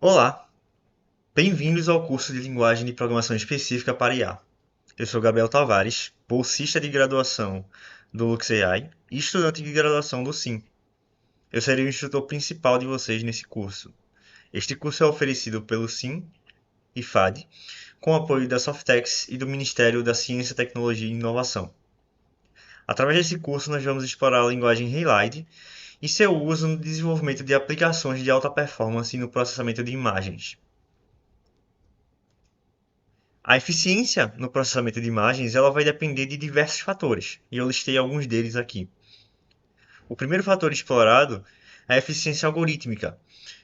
Olá, bem-vindos ao curso de Linguagem de Programação Específica para IA. Eu sou Gabriel Tavares, bolsista de graduação do LuxAI e estudante de graduação do SIM. Eu serei o instrutor principal de vocês nesse curso. Este curso é oferecido pelo SIM e FAD, com apoio da Softex e do Ministério da Ciência, Tecnologia e Inovação. Através desse curso, nós vamos explorar a linguagem Halide e seu uso no desenvolvimento de aplicações de alta performance no processamento de imagens. A eficiência no processamento de imagens ela vai depender de diversos fatores, e eu listei alguns deles aqui. O primeiro fator explorado é a eficiência algorítmica,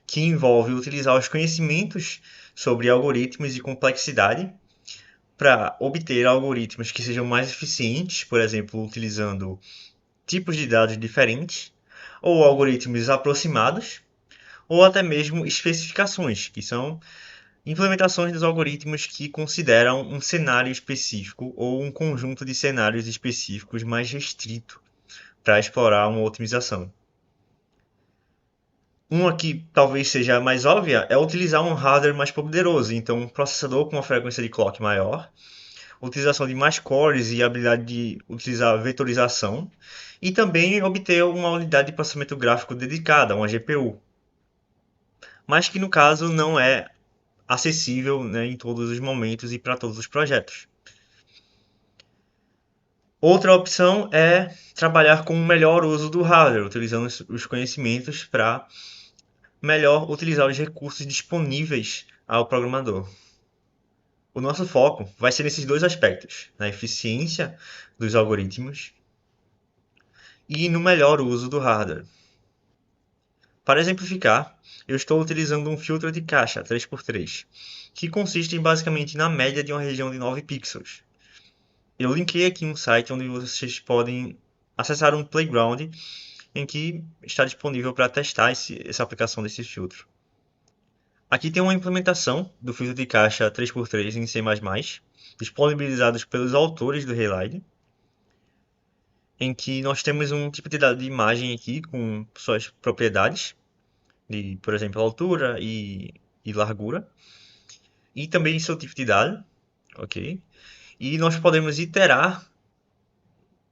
que envolve utilizar os conhecimentos sobre algoritmos e complexidade para obter algoritmos que sejam mais eficientes, por exemplo, utilizando tipos de dados diferentes, ou algoritmos aproximados, ou até mesmo especificações, que são implementações dos algoritmos que consideram um cenário específico ou um conjunto de cenários específicos mais restrito para explorar uma otimização. Uma que talvez seja mais óbvia é utilizar um hardware mais poderoso, então um processador com uma frequência de clock maior, utilização de mais cores e habilidade de utilizar vetorização, e também obter uma unidade de processamento gráfico dedicada, uma GPU, mas que no caso não é acessível, né, em todos os momentos e para todos os projetos. Outra opção é trabalhar com um melhor uso do hardware, utilizando os conhecimentos para melhor utilizar os recursos disponíveis ao programador. O nosso foco vai ser nesses dois aspectos, na eficiência dos algoritmos e no melhor uso do hardware. Para exemplificar, eu estou utilizando um filtro de caixa 3x3, que consiste basicamente na média de uma região de 9 pixels. Eu linkei aqui um site onde vocês podem acessar um playground em que está disponível para testar essa aplicação desse filtro. Aqui tem uma implementação do filtro de caixa 3x3 em C++, disponibilizados pelos autores do Halide, em que nós temos um tipo de dado de imagem aqui com suas propriedades, de, por exemplo, altura e largura, e também seu tipo de dado, ok? E nós podemos iterar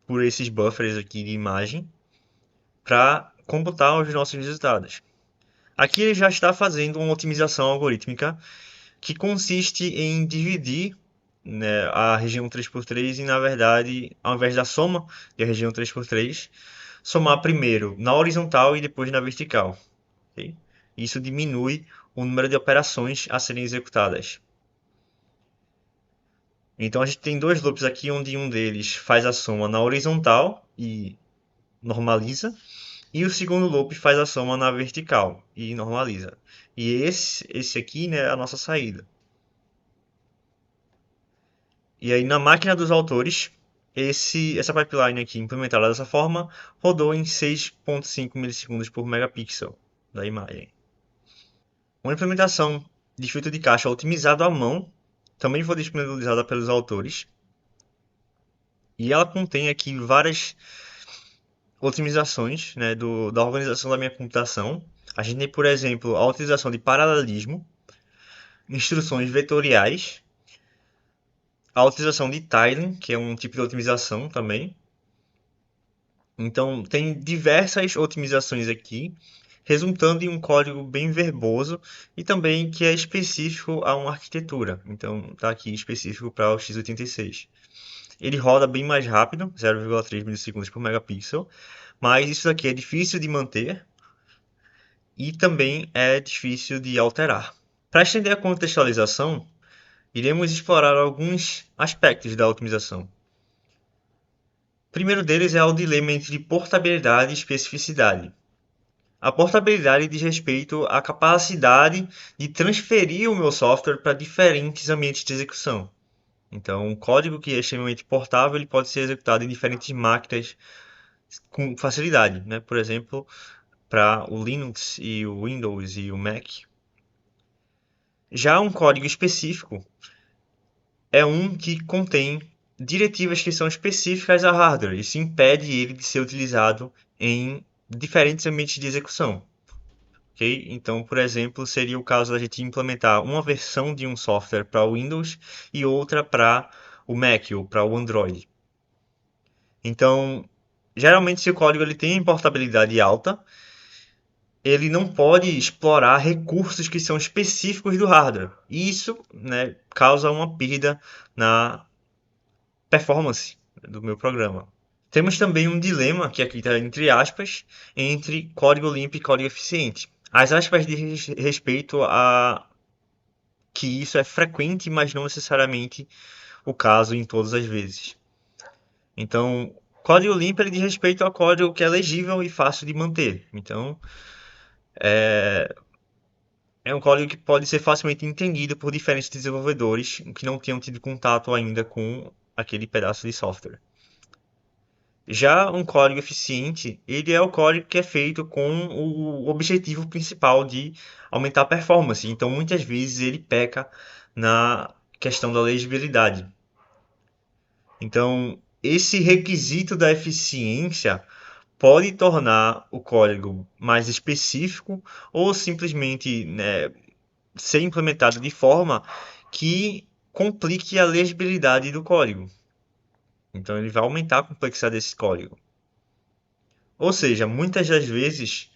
por esses buffers aqui de imagem para computar os nossos resultados. Aqui ele já está fazendo uma otimização algorítmica que consiste em dividir, né, a região 3x3 e, na verdade, ao invés da soma da região 3x3, somar primeiro na horizontal e depois na vertical. Okay? Isso diminui o número de operações a serem executadas. Então a gente tem dois loops aqui, onde um deles faz a soma na horizontal e normaliza, e o segundo loop faz a soma na vertical e normaliza. E esse aqui, né, é a nossa saída. E aí na máquina dos autores, essa pipeline aqui implementada dessa forma rodou em 6.5 milissegundos por megapixel da imagem. Uma implementação de filtro de caixa otimizado à mão também foi disponibilizada pelos autores. E ela contém aqui várias otimizações, né, da organização da minha computação. A gente tem, por exemplo, a utilização de paralelismo, instruções vetoriais, a utilização de tiling, que é um tipo de otimização também. Então, tem diversas otimizações aqui, resultando em um código bem verboso e também que é específico a uma arquitetura. Então, está aqui específico para o x86. Ele roda bem mais rápido, 0,3 milissegundos por megapixel, mas isso aqui é difícil de manter e também é difícil de alterar. Para estender a contextualização, iremos explorar alguns aspectos da otimização. O primeiro deles é o dilema entre portabilidade e especificidade. A portabilidade diz respeito à capacidade de transferir o meu software para diferentes ambientes de execução. Então, um código que é extremamente portável ele pode ser executado em diferentes máquinas com facilidade, né? Por exemplo, para o Linux e o Windows e o Mac. Já um código específico é um que contém diretivas que são específicas a hardware. Isso impede ele de ser utilizado em diferentes ambientes de execução. ok? Então, por exemplo, seria o caso da gente implementar uma versão de um software para o Windows e outra para o Mac ou para o Android. Então, geralmente, se o código ele tem portabilidade alta, ele não pode explorar recursos que são específicos do hardware. E isso, né, causa uma perda na performance do meu programa. Temos também um dilema, que aqui está entre aspas, entre código limpo e código eficiente. As aspas diz respeito a que isso é frequente, mas não necessariamente o caso em todas as vezes. Então, código limpo ele diz respeito ao código que é legível e fácil de manter. Então, é um código que pode ser facilmente entendido por diferentes desenvolvedores que não tenham tido contato ainda com aquele pedaço de software. Já um código eficiente, ele é o código que é feito com o objetivo principal de aumentar a performance. Então, muitas vezes ele peca na questão da legibilidade. Então, esse requisito da eficiência pode tornar o código mais específico ou simplesmente, né, ser implementado de forma que complique a legibilidade do código. Então, ele vai aumentar a complexidade desse código. Ou seja, muitas das vezes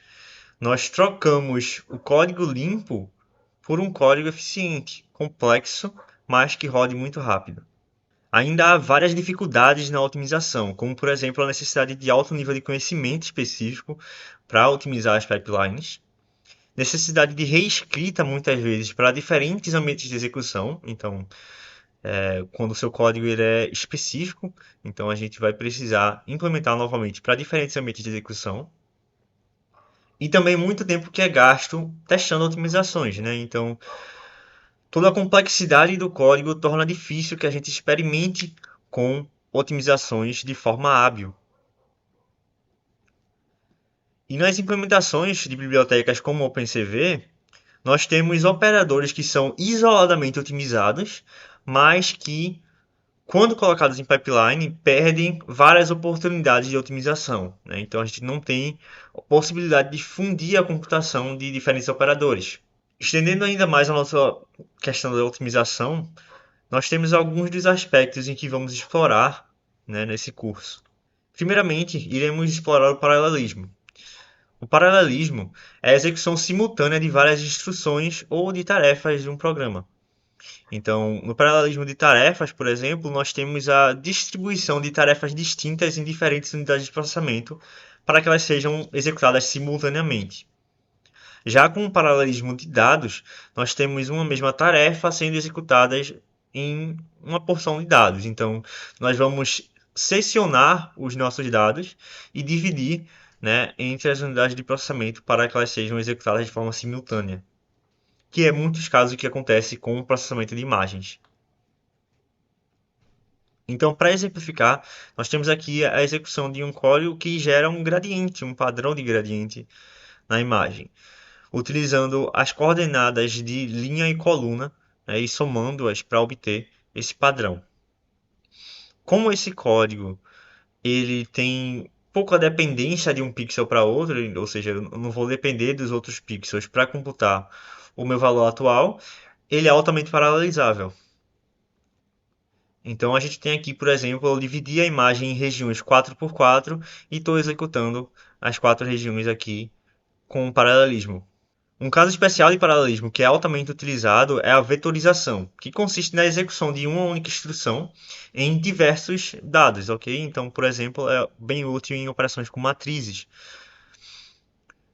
nós trocamos o código limpo por um código eficiente, complexo, mas que rode muito rápido. Ainda há várias dificuldades na otimização, como por exemplo a necessidade de alto nível de conhecimento específico para otimizar as pipelines, necessidade de reescrita muitas vezes para diferentes ambientes de execução. Então, quando o seu código ele é específico, então a gente vai precisar implementar novamente para diferentes ambientes de execução. E também muito tempo que é gasto testando otimizações, né? Então, toda a complexidade do código torna difícil que a gente experimente com otimizações de forma hábil. E nas implementações de bibliotecas como OpenCV, nós temos operadores que são isoladamente otimizados, mas que, quando colocados em pipeline, perdem várias oportunidades de otimização, né? Então a gente não tem possibilidade de fundir a computação de diferentes operadores. Estendendo ainda mais a nossa questão da otimização, nós temos alguns dos aspectos em que vamos explorar, né, nesse curso. Primeiramente, iremos explorar o paralelismo. O paralelismo é a execução simultânea de várias instruções ou de tarefas de um programa. Então, no paralelismo de tarefas, por exemplo, nós temos a distribuição de tarefas distintas em diferentes unidades de processamento para que elas sejam executadas simultaneamente. Já com o paralelismo de dados, nós temos uma mesma tarefa sendo executada em uma porção de dados. Então, nós vamos seccionar os nossos dados e dividir, né, entre as unidades de processamento para que elas sejam executadas de forma simultânea, que é muitos casos o que acontece com o processamento de imagens. Então, para exemplificar, nós temos aqui a execução de um código que gera um gradiente, um padrão de gradiente na imagem, utilizando as coordenadas de linha e coluna, né, e somando-as para obter esse padrão. Como esse código ele tem pouca dependência de um pixel para outro, ou seja, eu não vou depender dos outros pixels para computar o meu valor atual, ele é altamente paralelizável. Então a gente tem aqui, por exemplo, eu dividi a imagem em regiões 4x4 e estou executando as quatro regiões aqui com um paralelismo. Um caso especial de paralelismo que é altamente utilizado é a vetorização, que consiste na execução de uma única instrução em diversos dados, ok? Então, por exemplo, é bem útil em operações com matrizes.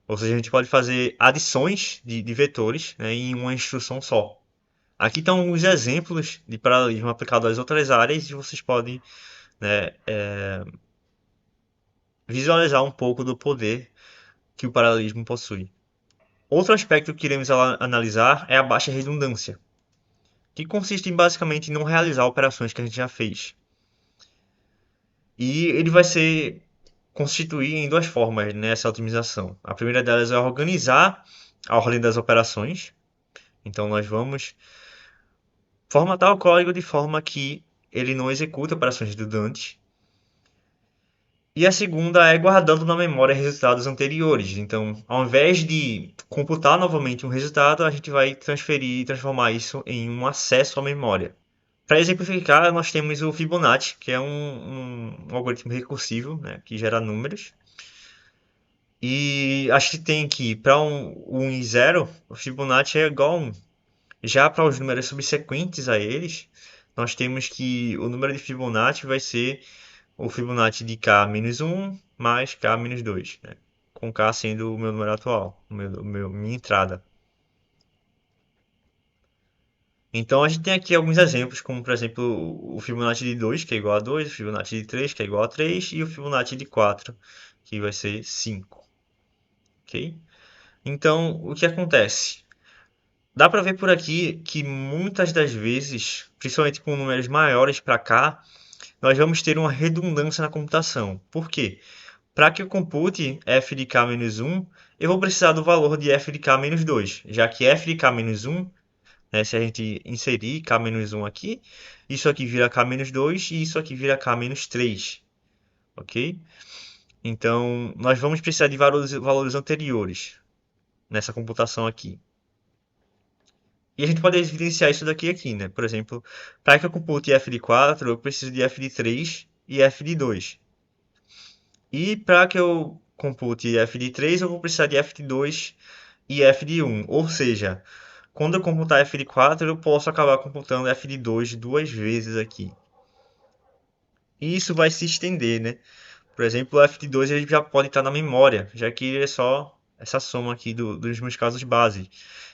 Ou seja, a gente pode fazer adições de vetores, né, em uma instrução só. Aqui estão alguns exemplos de paralelismo aplicado às outras áreas e vocês podem, né, visualizar um pouco do poder que o paralelismo possui. Outro aspecto que iremos analisar é a baixa redundância, que consiste basicamente em não realizar operações que a gente já fez. E ele vai ser constituir em duas formas nessa otimização. A primeira delas é organizar a ordem das operações. Então nós vamos formatar o código de forma que ele não execute operações redundantes. E a segunda é guardando na memória resultados anteriores. Então, ao invés de computar novamente um resultado, a gente vai transformar isso em um acesso à memória. Para exemplificar, nós temos o Fibonacci, que é um algoritmo recursivo, né, que gera números. E a gente tem que, para um e 0, o Fibonacci é igual a 1. Já para os números subsequentes a eles, nós temos que o número de Fibonacci vai ser o Fibonacci de k menos 1 mais k menos 2, né? Com k sendo o meu número atual, minha entrada. Então a gente tem aqui alguns exemplos, como por exemplo o Fibonacci de 2, que é igual a 2, o Fibonacci de 3, que é igual a 3, e o Fibonacci de 4, que vai ser 5. Ok? Então, o que acontece? Dá para ver por aqui que muitas das vezes, principalmente com números maiores para cá, nós vamos ter uma redundância na computação. Por quê? Para que eu compute f de k menos 1, eu vou precisar do valor de f de k menos 2, já que f de k menos 1, né, se a gente inserir k menos 1 aqui, isso aqui vira k menos 2 e isso aqui vira k menos 3, ok? Então, nós vamos precisar de valores anteriores nessa computação aqui. E a gente pode evidenciar isso aqui, né? Por exemplo, para que eu compute f de 4, eu preciso de f de 3 e f de 2. E para que eu compute f de 3, eu vou precisar de f de 2 e f de 1. Ou seja, quando eu computar f de 4, eu posso acabar computando f de 2 duas vezes aqui. E isso vai se estender, né? Por exemplo, o f de 2 ele já pode estar na memória, já que é só essa soma aqui dos meus casos base.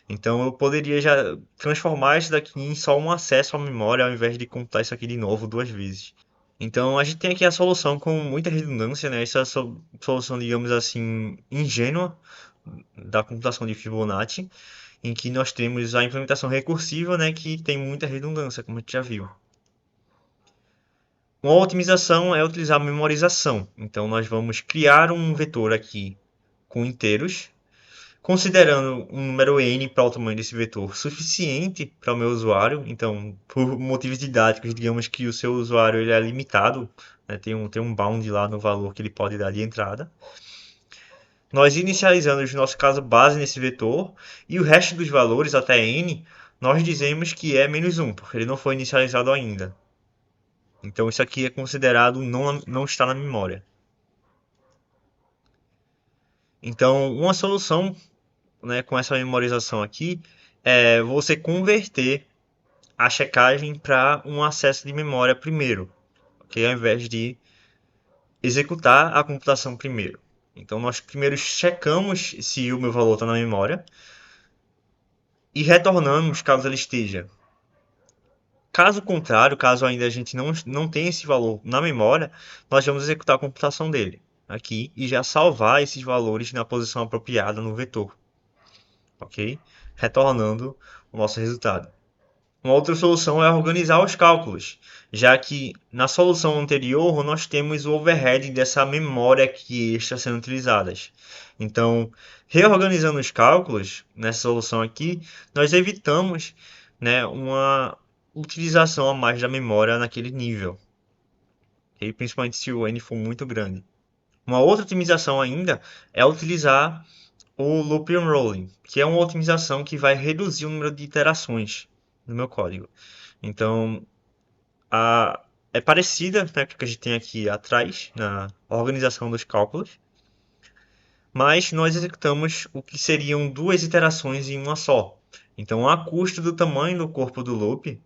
Então eu poderia já transformar isso daqui em só um acesso à memória, ao invés de computar isso aqui de novo duas vezes. Então a gente tem aqui a solução com muita redundância, né? Essa solução, digamos assim, ingênua da computação de Fibonacci, em que nós temos a implementação recursiva, né, que tem muita redundância, como a gente já viu. Uma otimização é utilizar a memorização. Então nós vamos criar um vetor aqui com inteiros, considerando um número n para o tamanho desse vetor suficiente para o meu usuário. Então, por motivos didáticos, digamos que o seu usuário ele é limitado, né? Tem um bound lá no valor que ele pode dar de entrada. Nós inicializamos o nosso caso base nesse vetor e o resto dos valores até n nós dizemos que é menos 1, porque ele não foi inicializado ainda. Então isso aqui é considerado não está na memória. Então uma solução, né, com essa memorização aqui é você converter a checagem para um acesso de memória primeiro, okay? Ao invés de executar a computação primeiro. Então nós primeiro checamos se o meu valor está na memória e retornamos caso ele esteja. Caso contrário, caso ainda a gente não tenha esse valor na memória, nós vamos executar a computação dele aqui e já salvar esses valores na posição apropriada no vetor, ok? Retornando o nosso resultado. Uma outra solução é organizar os cálculos, já que na solução anterior nós temos o overhead dessa memória que está sendo utilizada. Então, reorganizando os cálculos nessa solução aqui, nós evitamos, né, uma utilização a mais da memória naquele nível, okay? Principalmente se o n for muito grande. Uma outra otimização ainda é utilizar o loop unrolling, que é uma otimização que vai reduzir o número de iterações no meu código. Então, é parecida, né, com o que a gente tem aqui atrás, na organização dos cálculos, mas nós executamos o que seriam duas iterações em uma só. Então, a custo do tamanho do corpo do loop,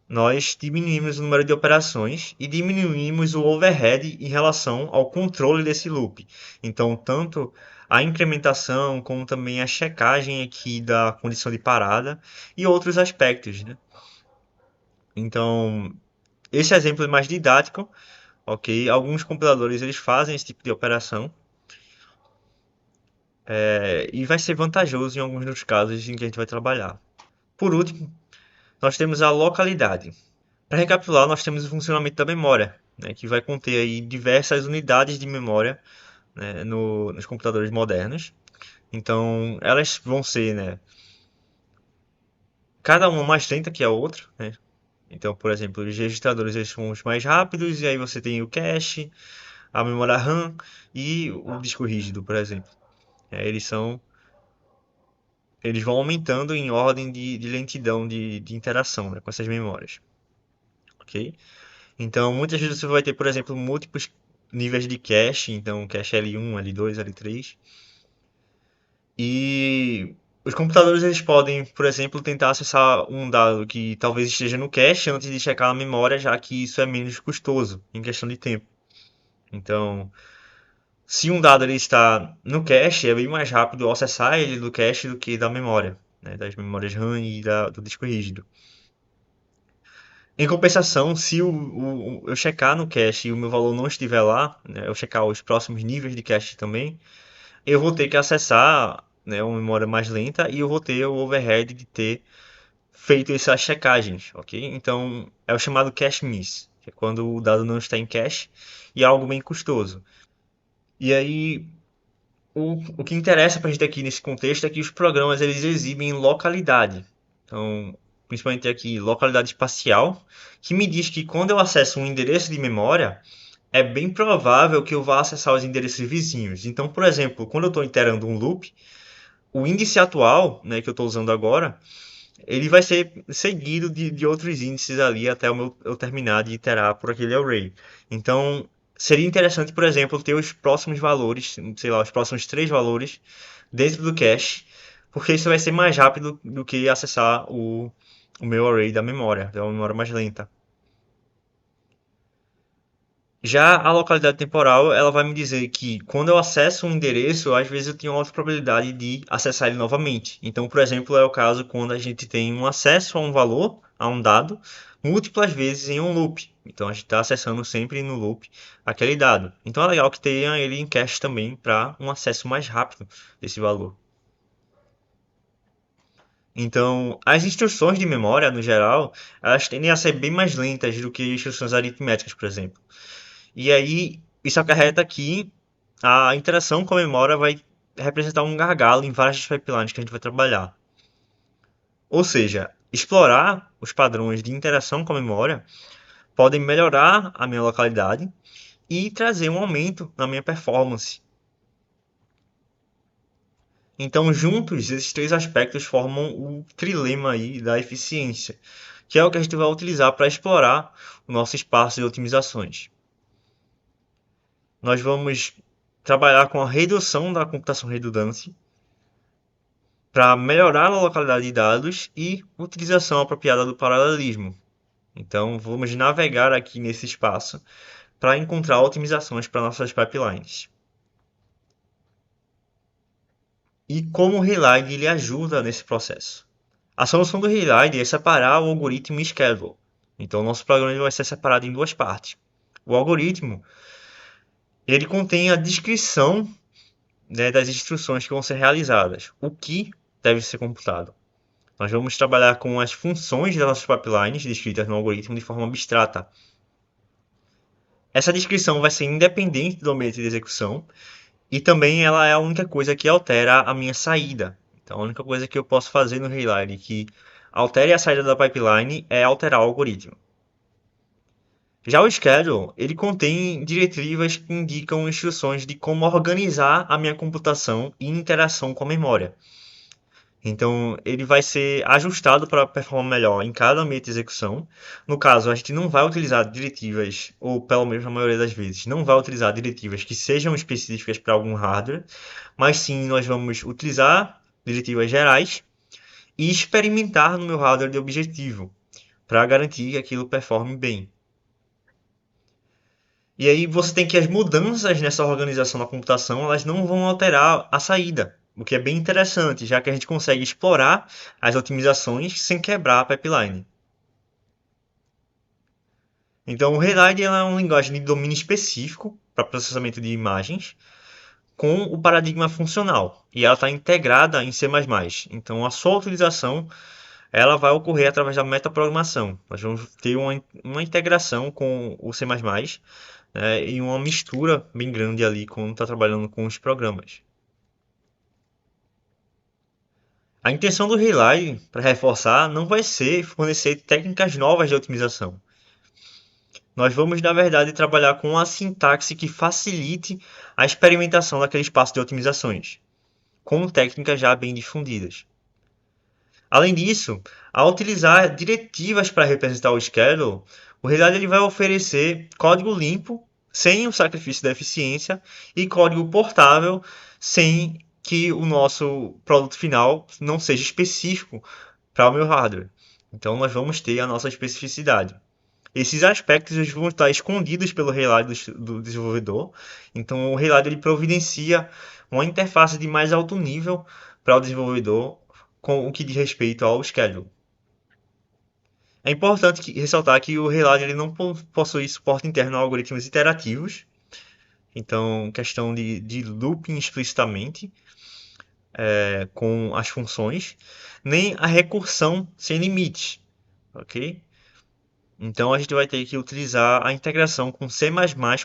nós diminuímos o número de operações e diminuímos o overhead em relação ao controle desse loop. Então, tanto a incrementação como também a checagem aqui da condição de parada e outros aspectos, né? Então, esse exemplo é mais didático, ok? Alguns compiladores eles fazem esse tipo de operação e vai ser vantajoso em alguns dos casos em que a gente vai trabalhar. Por último, nós temos a localidade. Para recapitular, nós temos o funcionamento da memória, né, que vai conter aí diversas unidades de memória, né, nos computadores modernos. Então, elas vão ser, né, cada uma mais lenta que a outra, né? Então, por exemplo, os registradores eles são os mais rápidos e aí você tem o cache. a memória RAM e o disco rígido, por exemplo. Eles vão aumentando em ordem de lentidão de interação, né, com essas memórias, ok? Então, muitas vezes você vai ter, por exemplo, múltiplos níveis de cache, então cache L1, L2, L3, e os computadores eles podem, por exemplo, tentar acessar um dado que talvez esteja no cache antes de checar na memória, já que isso é menos custoso em questão de tempo. Então, se um dado ele está no cache, é bem mais rápido acessar ele do cache do que da memória, né, das memórias RAM e do disco rígido. Em compensação, se eu checar no cache e o meu valor não estiver lá, né, eu checar os próximos níveis de cache também, eu vou ter que acessar, né, uma memória mais lenta e eu vou ter o overhead de ter feito essas checagens, ok? Então é o chamado cache miss, que é quando o dado não está em cache e é algo bem custoso. E aí o que interessa para a gente aqui nesse contexto é que os programas eles exibem localidade. Então, principalmente aqui, localidade espacial, que me diz que quando eu acesso um endereço de memória, é bem provável que eu vá acessar os endereços vizinhos. Então, por exemplo, quando eu estou iterando um loop, o índice atual, né, que eu estou usando agora, ele vai ser seguido de outros índices ali até eu terminar de iterar por aquele array. Então, seria interessante, por exemplo, ter os próximos valores, sei lá, os próximos três valores dentro do cache, porque isso vai ser mais rápido do que acessar o meu array da memória, da memória mais lenta. Já a localidade temporal, ela vai me dizer que quando eu acesso um endereço, às vezes eu tenho alta probabilidade de acessar ele novamente. Então, por exemplo, é o caso quando a gente tem um acesso a um valor, a um dado, múltiplas vezes em um loop. Então, a gente está acessando sempre no loop aquele dado. Então, é legal que tenha ele em cache também para um acesso mais rápido desse valor. Então, as instruções de memória, no geral, elas tendem a ser bem mais lentas do que instruções aritméticas, por exemplo. E aí, isso acarreta que a interação com a memória vai representar um gargalo em várias das pipelines que a gente vai trabalhar. Ou seja, explorar os padrões de interação com a memória podem melhorar a minha localidade e trazer um aumento na minha performance. Então, juntos, esses três aspectos formam o trilema aí da eficiência, que é o que a gente vai utilizar para explorar o nosso espaço de otimizações. Nós vamos trabalhar com a redução da computação redundante para melhorar a localidade de dados e utilização apropriada do paralelismo. Então, vamos navegar aqui nesse espaço para encontrar otimizações para nossas pipelines. E como o Relyde ele ajuda nesse processo. A solução do Relyde é separar o algoritmo e schedule. Então, nosso programa vai ser separado em duas partes. O algoritmo ele contém a descrição, né, das instruções que vão ser realizadas, o que deve ser computado. Nós vamos trabalhar com as funções das nossas pipelines descritas no algoritmo de forma abstrata. Essa descrição vai ser independente do ambiente de execução e também ela é a única coisa que altera a minha saída. Então, a única coisa que eu posso fazer no Relyde que altere a saída da pipeline é alterar o algoritmo. Já o schedule, ele contém diretivas que indicam instruções de como organizar a minha computação e interação com a memória. Então, ele vai ser ajustado para performar melhor em cada ambiente de execução. No caso, a gente não vai utilizar diretivas, ou pelo menos na maioria das vezes, não vai utilizar diretivas que sejam específicas para algum hardware, mas sim nós vamos utilizar diretivas gerais e experimentar no meu hardware de objetivo, para garantir que aquilo performe bem. E aí você tem que as mudanças nessa organização da computação, elas não vão alterar a saída, o que é bem interessante, já que a gente consegue explorar as otimizações sem quebrar a pipeline. Então, o Relyde é uma linguagem de domínio específico para processamento de imagens com o paradigma funcional e ela está integrada em C++. Então, a sua utilização ela vai ocorrer através da metaprogramação. Nós vamos ter uma integração com o C++, né, e uma mistura bem grande ali quando está trabalhando com os programas. A intenção do Relay, para reforçar, não vai ser fornecer técnicas novas de otimização. nós vamos, na verdade, trabalhar com uma sintaxe que facilite a experimentação daquele espaço de otimizações, com técnicas já bem difundidas. Além disso, ao utilizar diretivas para representar o schedule, o Redis ele vai oferecer código limpo, sem o sacrifício da eficiência, e código portável, sem que o nosso produto final não seja específico para o meu hardware. Então, nós vamos ter a nossa especificidade. Esses aspectos vão estar escondidos pelo Relight do desenvolvedor. Então, o Relight ele providencia uma interface de mais alto nível para o desenvolvedor com o que diz respeito ao schedule. É importante ressaltar que o Relight ele não possui suporte interno a algoritmos iterativos. Então, questão de looping explicitamente com as funções, nem a recursão sem limites, ok? Então a gente vai ter que utilizar a integração com C++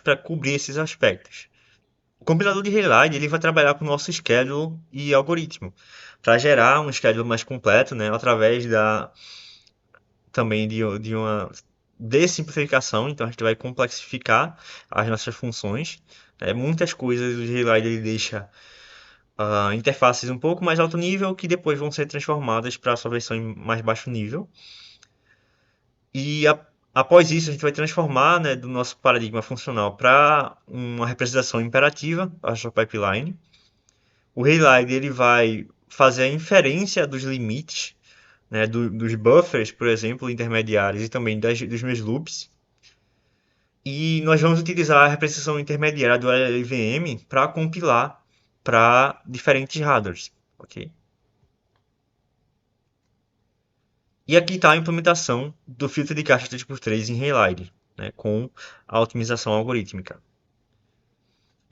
para cobrir esses aspectos. O compilador de Relight ele vai trabalhar com o nosso schedule e algoritmo para gerar um schedule mais completo, né, através também de uma dessimplificação. Então a gente vai complexificar as nossas funções. Muitas coisas o Relight ele deixa interfaces um pouco mais alto nível que depois vão ser transformadas para a sua versão em mais baixo nível. E após isso, a gente vai transformar, né, do nosso paradigma funcional para uma representação imperativa, a sua pipeline. O Relight ele vai fazer a inferência dos limites, né, dos buffers, por exemplo, intermediários e também dos meus loops. E nós vamos utilizar a representação intermediária do LLVM para compilar para diferentes hardwares, ok? E aqui está a implementação do filtro de caixa 3x3 em Relight, né, com a otimização algorítmica.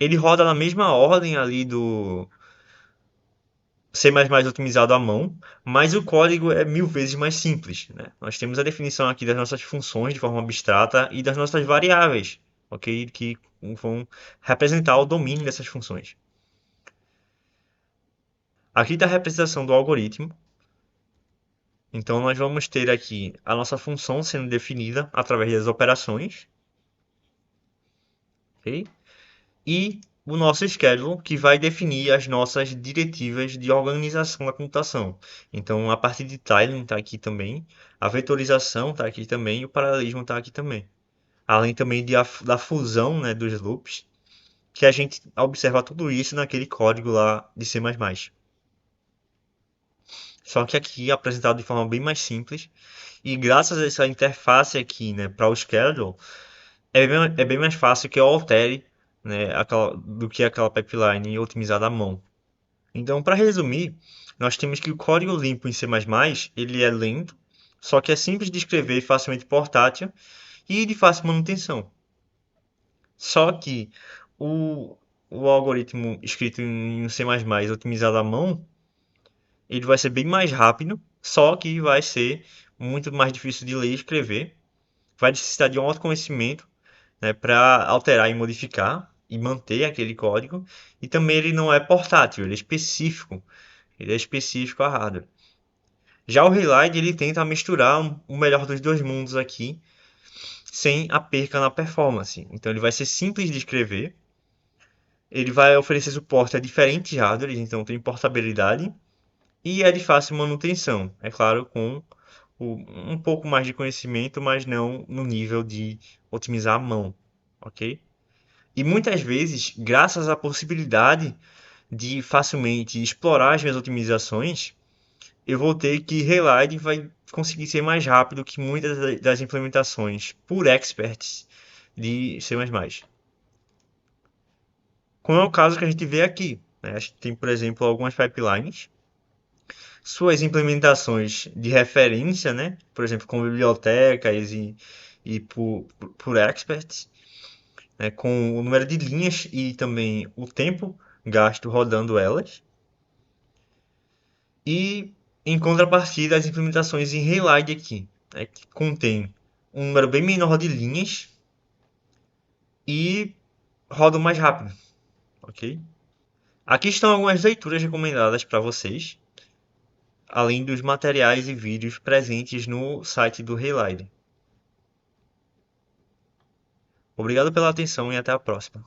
Ele roda na mesma ordem ali do C++ otimizado à mão, mas o código é 1000 vezes mais simples, né? Nós temos a definição aqui das nossas funções de forma abstrata e das nossas variáveis, ok? Que vão representar o domínio dessas funções. Aqui está a representação do algoritmo. Então, nós vamos ter aqui a nossa função sendo definida através das operações. Ok? E o nosso schedule, que vai definir as nossas diretivas de organização da computação. Então, a parte de tiling está aqui também, a vetorização está aqui também e o paralelismo está aqui também. Além também da fusão, né, dos loops, que a gente observa tudo isso naquele código lá de C++. Só que aqui é apresentado de forma bem mais simples. E graças a essa interface aqui, né, para o schedule, é bem mais fácil que eu altere, né, do que aquela pipeline otimizada à mão. Então, para resumir, nós temos que o código limpo em C++ ele é lento, só que é simples de escrever e facilmente portátil e de fácil manutenção. Só que o, o algoritmo escrito em C++ otimizado à mão, ele vai ser bem mais rápido, só que vai ser muito mais difícil de ler e escrever. Vai necessitar de um autoconhecimento, né, para alterar e modificar e manter aquele código. E também ele não é portátil, ele é específico. Ele é específico a hardware. Já o Relight ele tenta misturar o melhor dos dois mundos aqui, sem a perca na performance. Então ele vai ser simples de escrever, ele vai oferecer suporte a diferentes hardwares, então tem portabilidade e é de fácil manutenção. É claro, com um pouco mais de conhecimento, mas não no nível de otimizar a mão, ok? E muitas vezes, graças à possibilidade de facilmente explorar as minhas otimizações, eu vou ter que Relight vai conseguir ser mais rápido que muitas das implementações por experts de C++. Como é o caso que a gente vê aqui, né? A gente tem, por exemplo, algumas pipelines, suas implementações de referência, né? Por exemplo, com bibliotecas e por experts, né? Com o número de linhas e também o tempo gasto rodando elas. E em contrapartida, as implementações em Relight aqui, né, que contém um número bem menor de linhas e rodam mais rápido, ok? Aqui estão algumas leituras recomendadas para vocês, além dos materiais e vídeos presentes no site do Relight. Obrigado pela atenção e até a próxima.